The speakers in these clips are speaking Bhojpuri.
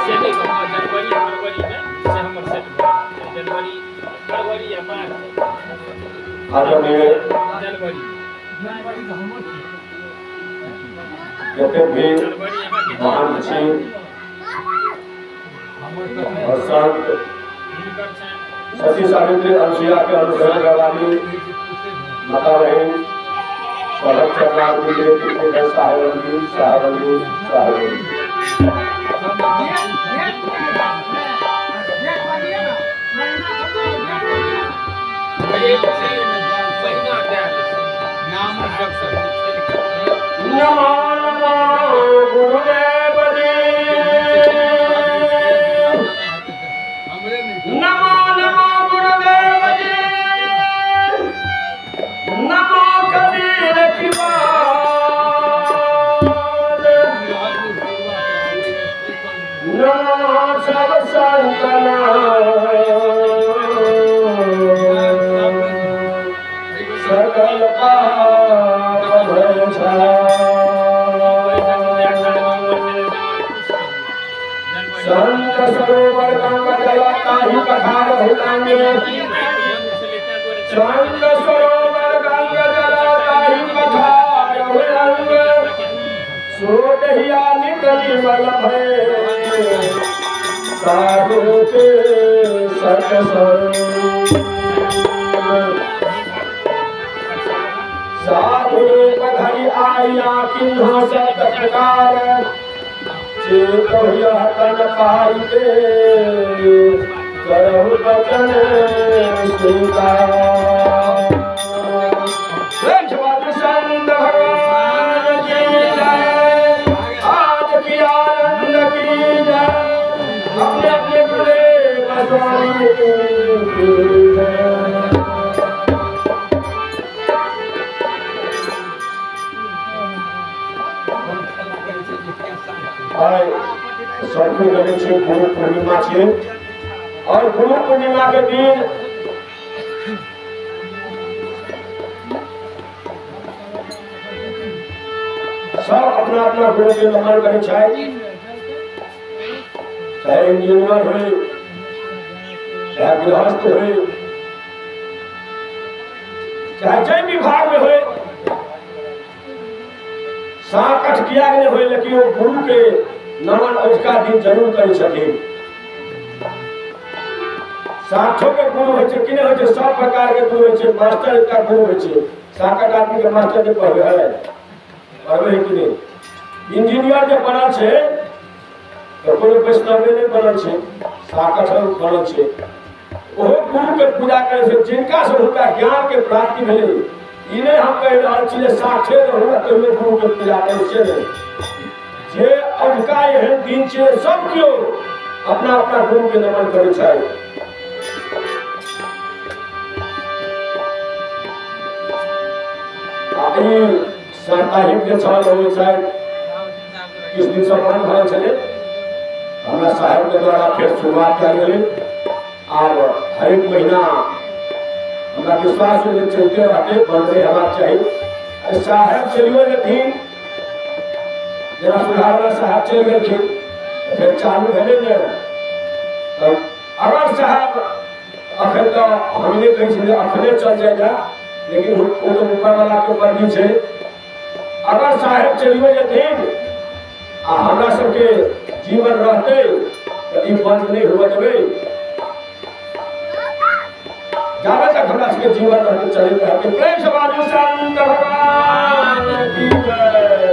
सेटिंग जनवरी फरवरी में से हमर सेट जनवरी फरवरी या मार्च आदरणीय जनवरी तो हमर जते भी महान ऋषि और संत सती सावित्री अनुसुईया के अनुसरण करवानी माता बहन स्वागत करना के साहेबंदी साहेबंदी साहेबंदी नमो नमो गुरुदेव जी नमो नमो गुरुदेव जी नमो कबीर की बात नमो सब संतना सकल पाप भय संत सरोवर गंगा जलाता ही पठार भूलांगे संत सरोवर गंगा जलाता ही पठार भूलांगे सोदहिया निकली मल भय साधु के सत्संग साधु पधरी आया किन्हा सत प्रकार चेतोह्य तन पाइते करहु बचन स्वीकार संत भगवान की जय आज की आनंद की जय अपने अपने गुरुदेव स्वामी की जय सर्वे गणे छे गुरु पूर्णिमा छे और गुरु पूर्णिमा के दिन सब अपना अपना गुरु के नमन करे चाहे इंजीनियर हो चाहे गृहस्थ हो चाहे जय विभाग में हो साकट किया गया हो लेकिन वो गुरु के नमन उसका दिन जरूर करे छथिन साठों के गुरु होय छै कि नहीं होय छै सब प्रकार के गुरु होय छै मास्टर का गुरु होय छै साकट आदमी के मास्टर जे पढ़े है पढ़े है कि नहीं इंजीनियर जे बनल छै तो कोनो वैष्णव नहीं बनल छै साकट बनल छै ओहो गुरु के पूजा करे छै जिनका से हुनका ज्ञान के प्राप्ति भेलै इने हम कह रहल छी साठे रहू तो गुरु के पूजा करे छै जे अजका एहन दिन छै सब केओ अपना अपना गुरु के नमन करे छै आई साप्ताहिक जे छल हो छै किस दिन से बंद भए छले हमरा साहेब के द्वारा फिर शुरुआत कयल गेलै और हर एक महीना हमरा विश्वास में चलते रहते बनते हेबाक चाही साहेब चलियो जेथिन जरा सुधारना साहब चल गए फिर चालू भेले ने अगर साहब अखन तो हमने कही अखने चल जाएगा लेकिन वो तो ऊपर वाला के मर्जी है अगर साहब चलियो जेथिन आ हमरा सबके जीवन रहते तो ई बंद नहीं हुआ देवे जाबे तक हमरा सबके जीवन रहते चलते रहते प्रेम से बाजू संत भगवान की जय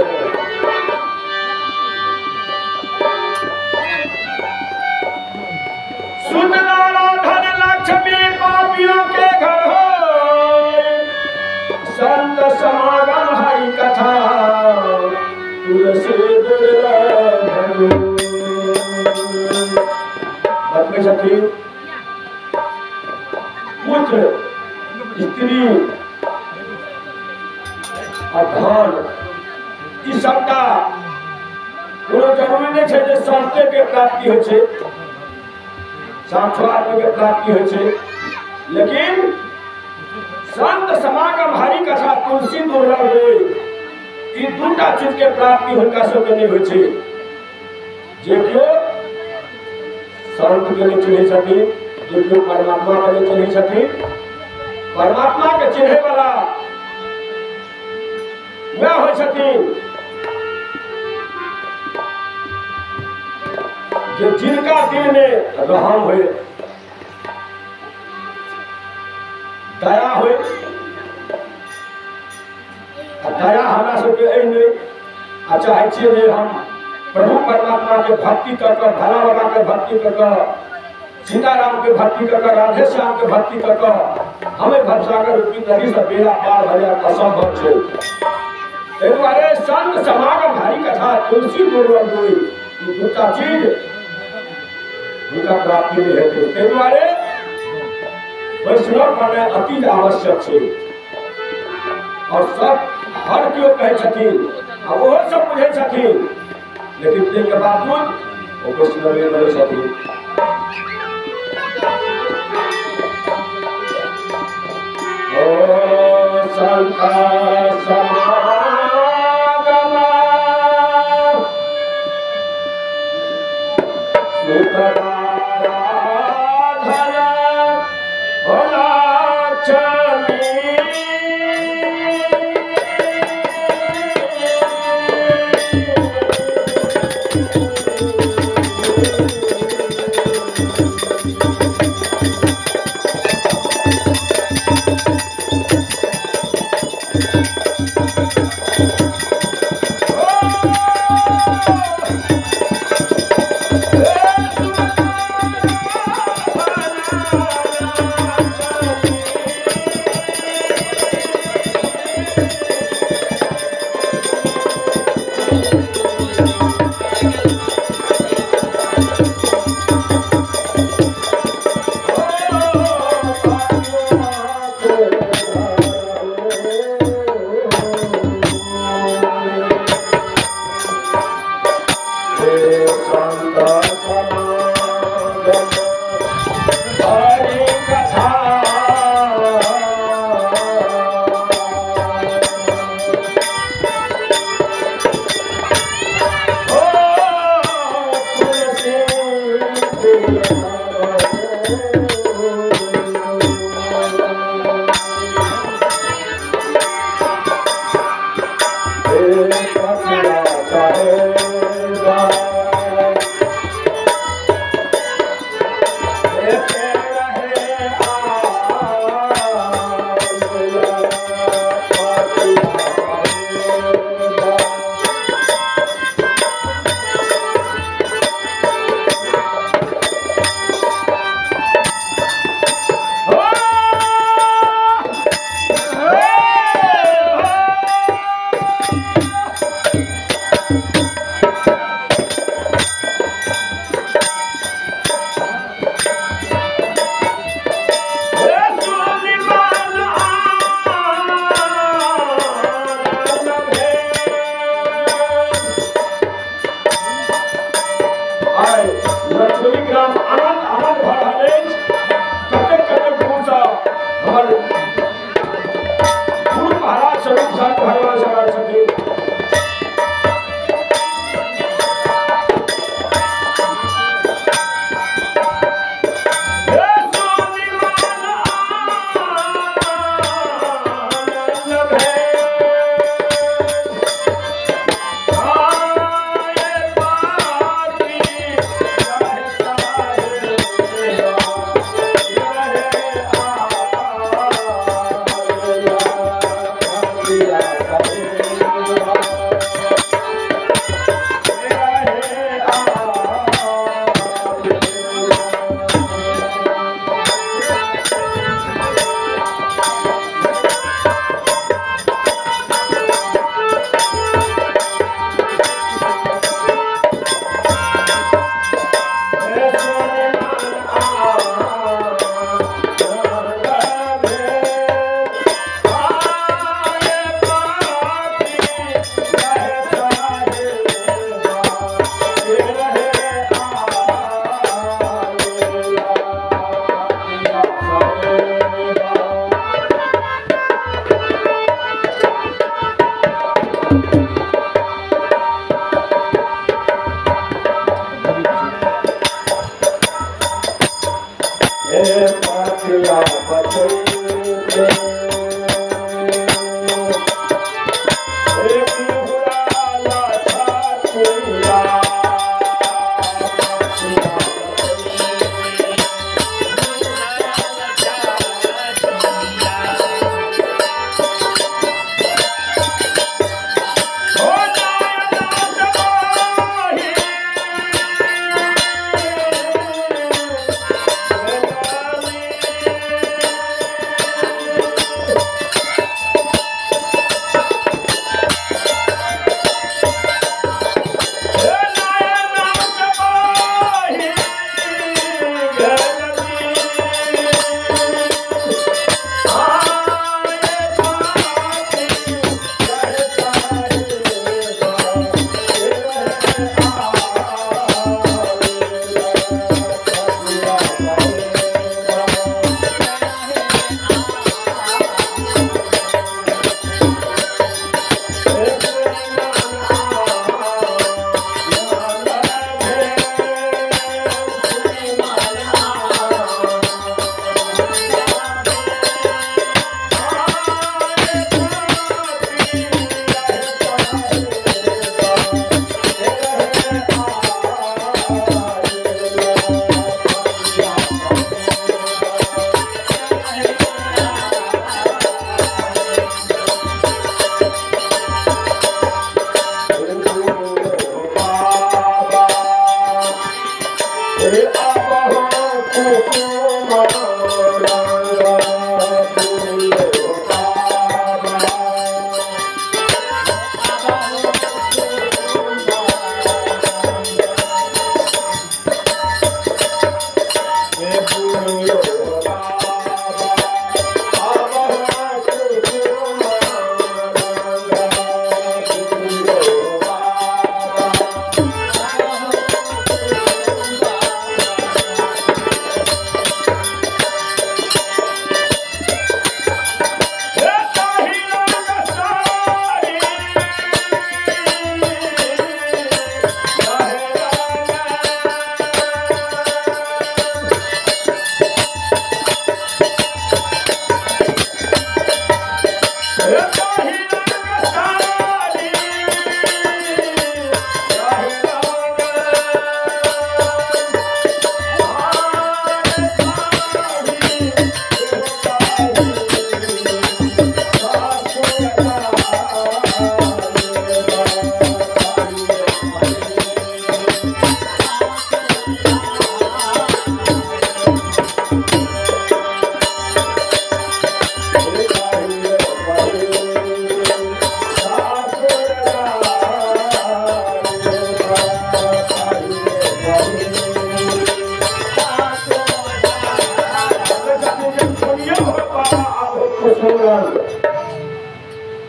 धन लक्ष्मी पापियों के घर हो संत समागम हरि कथा तुलसी दुर्लभ पुत्र स्त्री और धन ई सबटा कोनो जरूरी नहीं है जे संते के प्राप्ति हो छे साक्षात के प्राप्ति हो छे लेकिन संत समागम हरि कथा तुलसी दुर्लभ होय ई दूटा चीज के प्राप्ति हुनका सबके नहीं होय छे जे केओ संत के लिए चिन्हे छथिन, जो परमात्मा के लिए चिन्हे छथिन। परमात्मा के चिन्हे वाला वह हो छथिन जो जिनका दिल में रहम होए, दया होए। दया हमरा सबके एहने आ चाहे छियै जे हम प्रभु परमात्मा के भक्ति कर कर, भला बाबा के भक्ति कर कर, सीताराम के भक्ति कर कर, राधे श्याम के भक्ति कर कर हमें भवसागर रूपी नदी से बेड़ा पार भले असंभव छै। एहि दुआरे संत समागम हरि कथा तुलसी दुर्लभ दुई दूटा चीज हुनका प्राप्ति में हेतु। ताहि दुआरे वैष्णव बननाइ अति आवश्यक छै और सब हर केओ कहै छथिन आ ओहो सब बुझै छथिन, लेकिन ताहिके बावजूद ओ वैष्णवे बनै छथिन। ओ संत समागम सुतराधर भला चली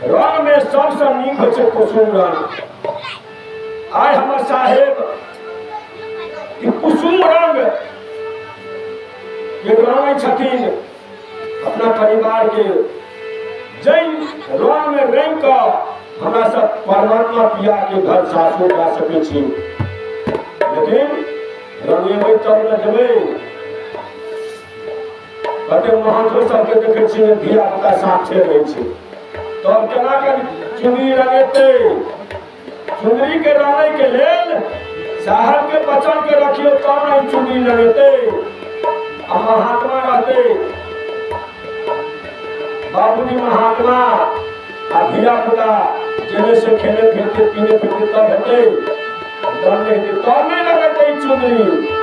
रंग में सबसे नीक होइ छै कुसुम रंग। आइ हमर साहेब ई कुसुम रंग ये रंगै छथिन अपना परिवार के, जै रंग में रंग कऽ हमरा सब परमात्मा पिया के घर सासुर जा सकै छी, लेकिन रंगेबै तब न जेबै। कते महंतो सबके देखै छियै धिया पुता साथे रहै छै, तब केना के चुनरी रंगेतै? चुनरी के रंगै के लेल साहब के बचन के रखियो तब न चुनरी रंगेतै। आ महात्मा रहतै, बाबूजी महात्मा आ धिया पुता जेने से खेले फिरते पीने फिरते तब हेतै, तब नहीं हेतै, तब नहीं लगेतै चुनरी।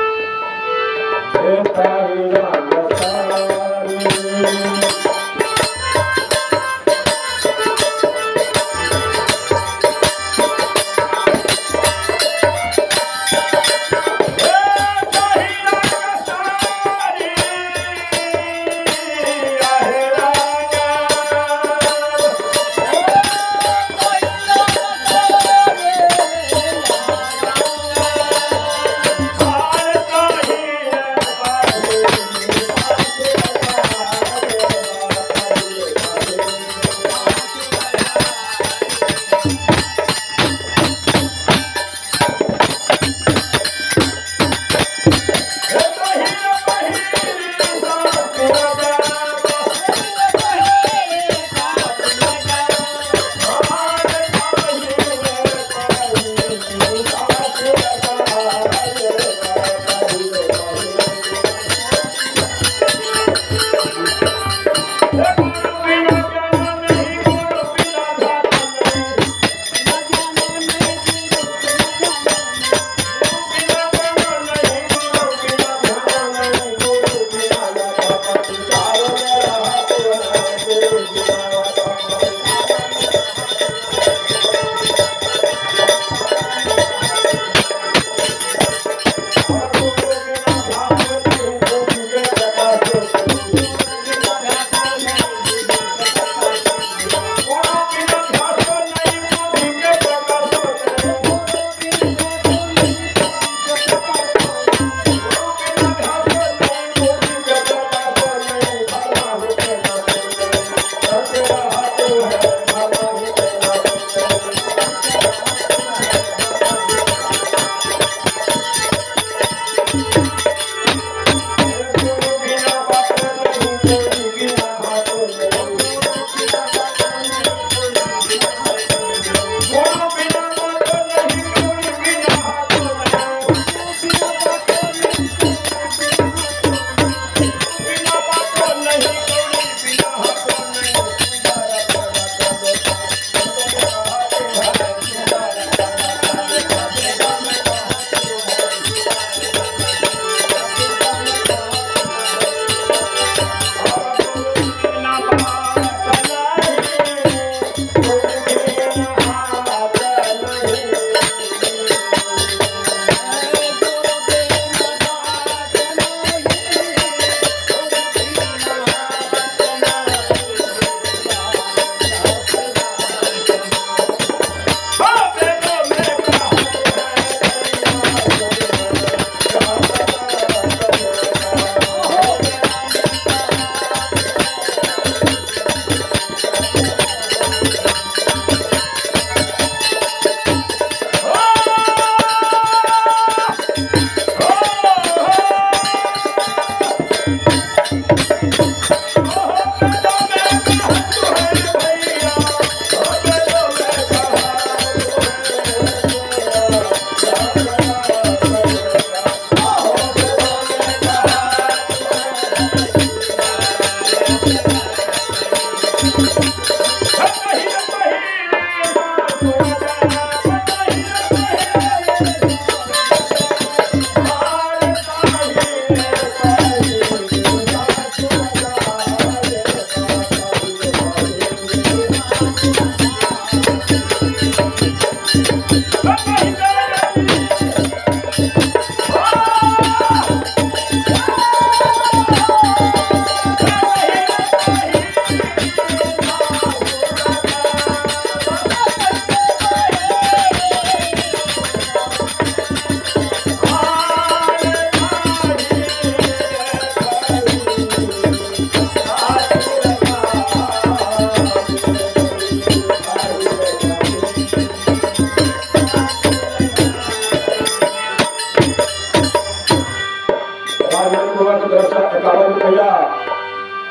की तरफ से 51 रुपया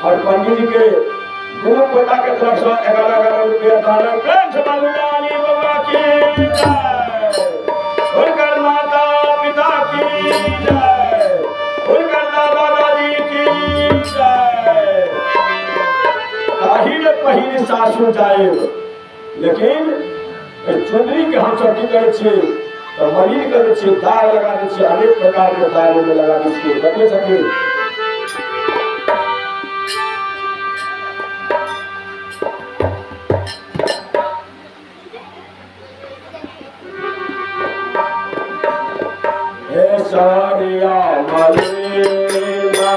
और पंडित जी के गुरु पोता के तरफ से 11 रुपया दान। प्रेम से बाबूलाली बाबा की जय, उनकर माता पिता की जय, उनकर दादा दादी की जय। ताहिर पहिर सासु जाए, लेकिन चुनरी के हम सब की करे छे तो मरीन करे छे, दाग लगा दे छे, अनेक प्रकार के दाग में लगा दे छे। बतले सके हे सारिया मलेना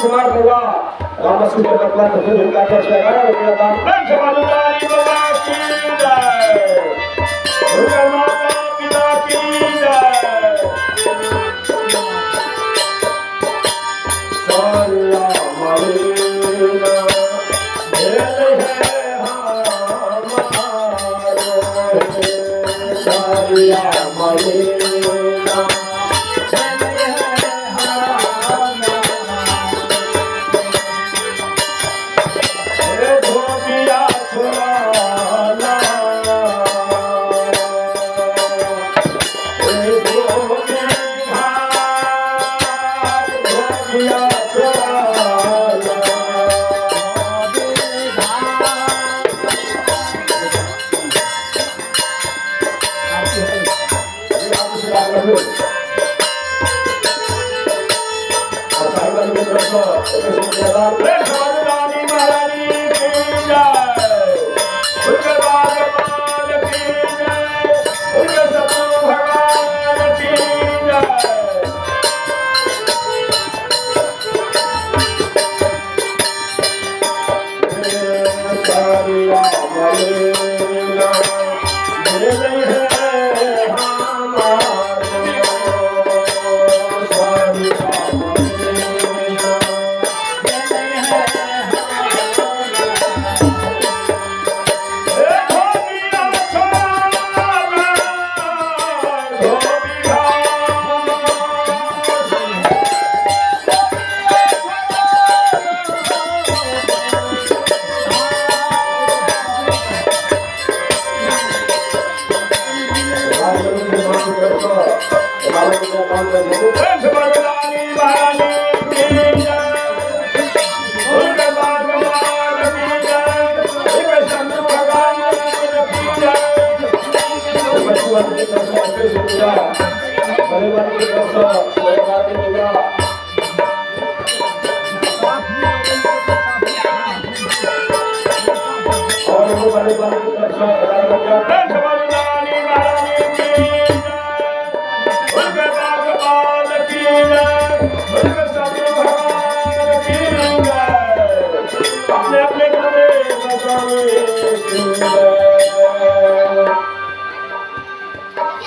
कुमार बाबा रामसिंह के बदला तो फिर उनका खर्च 11 रुपया दान। प्रेम से बाबूलाली बाबा की जय, उनकर माता पिता की जय। सारिया मलेना भेल है हमारो, सारिया मलेना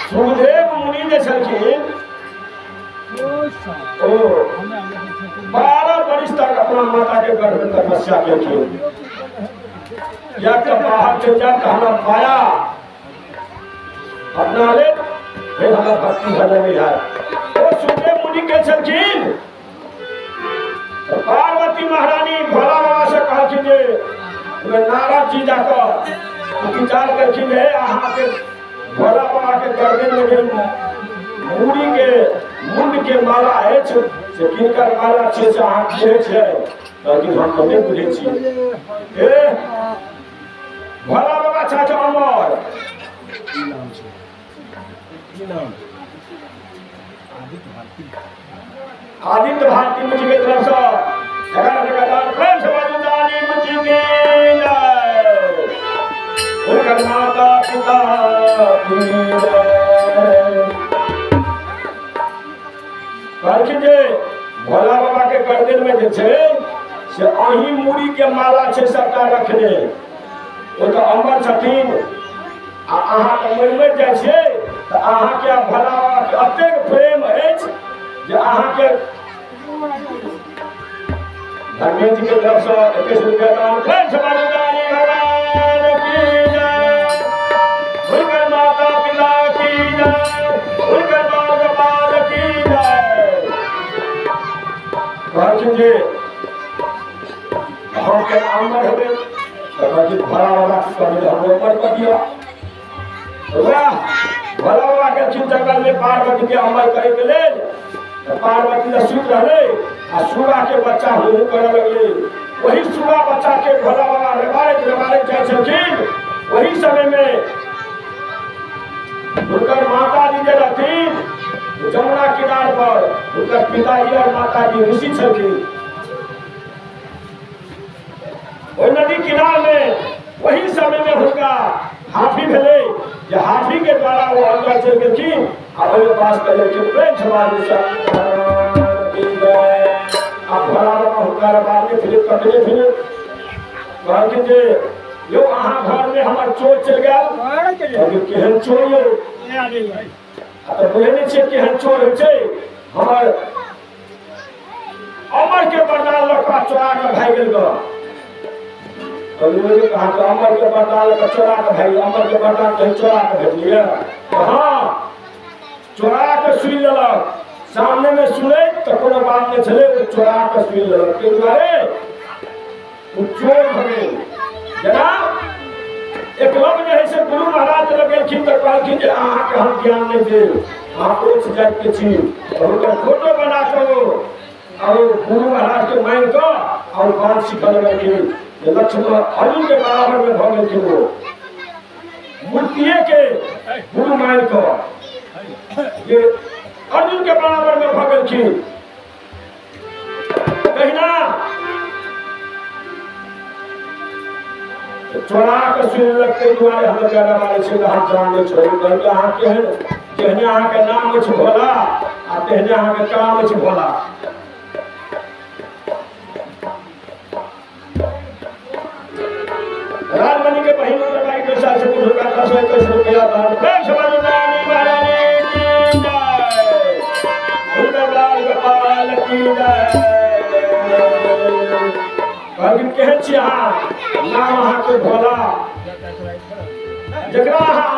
सुखदेव मुनि जे छलखिन 12 वर्ष तक अपना माता के गर्भ में तपस्या केलखिन। या तो बाहर से जा कहना पाया अपना ले फिर हमारा भक्ति भजन में है। वो सुखदेव मुनि के छलखिन पार्वती महारानी भोला बाबा से कहलखिन जे नारद जी जाकर विचार करखिन है अहाँ के भोला बाबा के गर्दन में मूड़ी के मुंड के माला है से किनकर माला छे से अहाँ बुझे छे लेकिन हम तो नहीं बुझे छी। ए भोला बाबा चाचा अमर आदित्य भारती मुझी की तरफ से जगह जगह प्रेम से बजुदानी मुझी की जय। उनकर माता पिता की जय। कहलखिन जे भोला बाबा के गर्दन में जे छै से अही मूड़ी के माला छै सबटा रखने। ओ तो अमर छथिन आ अहाँ के मरि जाइ छै तऽ अहाँ के भोला बाबा के अतेक प्रेम अछि जे अहाँ के धर्मेंद्र जी के तरफ से 21 रुपया दान प्रेम से बजुदानी भगवान की जय। उनकर माता पिता की जय। उनकर बाल गोपाल की जय। कहलखिन जे हम के अमर हेबै तऽ कहलखिन भोला बाबा की कहबै हम अमर कऽ दिअ। वाह भोला बाबा गेलखिन जंगल में पार्वती के अमर करे के लेल। पार्वती ने सुत रहले आ सुगा के बच्चा हो करे लगले। वही सुगा बच्चा के भोला बाबा रवाड़े जाय छलखिन। वही समय में उनकर माता जी जे रहथिन जमुना किनार पर उनकर पिताजी और माता जी ऋषि छलखिन। वही नदी किनार में वही समय में हुनका हाथी भेले जे हाथी के द्वारा वो अंदर चल गेलखिन आ ओहि पास कहले कि प्रेम समाज आप भोला बाबा हुनकर बाद में फिर कटले फिर कहलखिन जे यो अहाँ घर में हमर चोर चल गेल। केहन चोर यो तो बुझे छे केहन चोर होइ छै। हमर अमर के वरदान लड़का चोरा के भाग गेल ग। कहा तो अमर के वरदान लड़का चोरा के भाग। अमर के वरदान कहीं चोरा के भेटलिए। हाँ चोरा के सुन लेलक। सामने में सुने तो कोनो बात नहीं चले वो चोरा के सुन लेलक। के दुआरे वो चोर भगे जना एकलव्य है से गुरु महाराज लग गेलखिन तऽ कहलखिन जे अहाँ के हम ज्ञान नहीं देब। अहाँ उच्च जाति के छी और फोटो बना के और गुरु महाराज के मान के और बात सिखल लगलखिन। लक्ष्मण अर्जुन के बराबर में भ गेलखिन। वो मूर्तिये के गुरु मान के ये अर्जुन के बराबर में भ गेलखिन। कहिना चोरा के सुन लगते दुआरे हम ज्यादा वाले से हम जान नहीं छोड़ कर अहाँ केहन केहने अहाँ के नाम छै भोला आ तेहने अहाँ के काम छै भोला। राजमणि के बहिन लड़ाई के साथ से कुछ का 10 रुपया दान प्रेम से बजुदानी महारानी की जय। उनकर लाल गोपाल की जय। कहलखिन केहन छी अहाँ नाम अहाँ के भोला जकरा अहाँ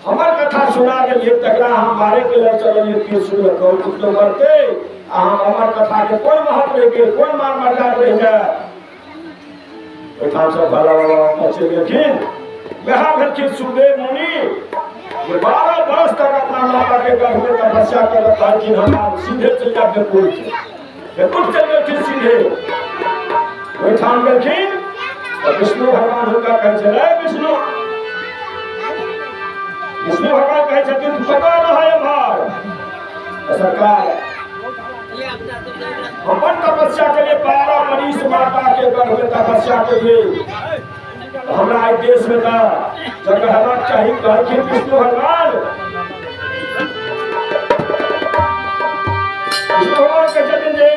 अमर कथा सुना देलिए तकरा हम मारे के लिए चलिए कि सुन कहू कुछ तो मरते अहाँ अमर कथा के कोन महत्व रह गेल कोन मान मर्यादा रह जाए। ओठाम से भोला बाबा चल गेलखिन। वहाँ भेलखिन सुखदेव मुनि 12 वर्ष तक अपना माता के गर्भ में तपस्या कर कहलखिन हम सीधे चल जाए बेकुल चल गेलखिन सीधे। ओठाम गेलखिन और विष्णु भगवान हुनका कहै छलै विष्णु भगवान कहै छथिन पता न है भार सरकार अपन तपस्या के लिए 12 मरीज माता के गर्भ में तपस्या के लिए हमरा देश में जगह हेबाक चाहिए। कहलखिन विष्णु भगवान के छथिन जे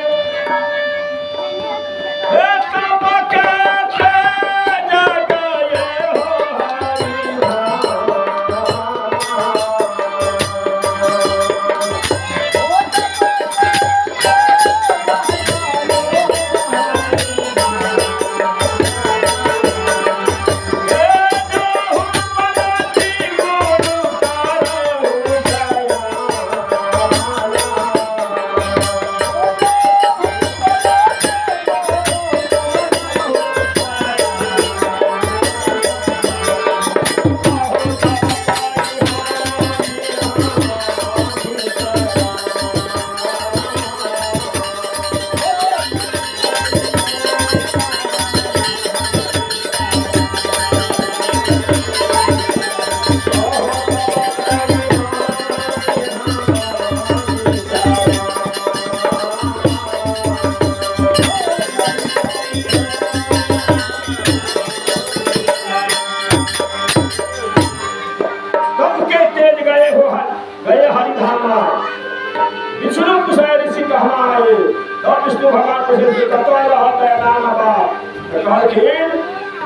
कहना आए तब विष्णु भगवान पूछे कि कतो रहत है नाम बाप कहलखिन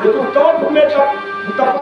जे तू तप में तप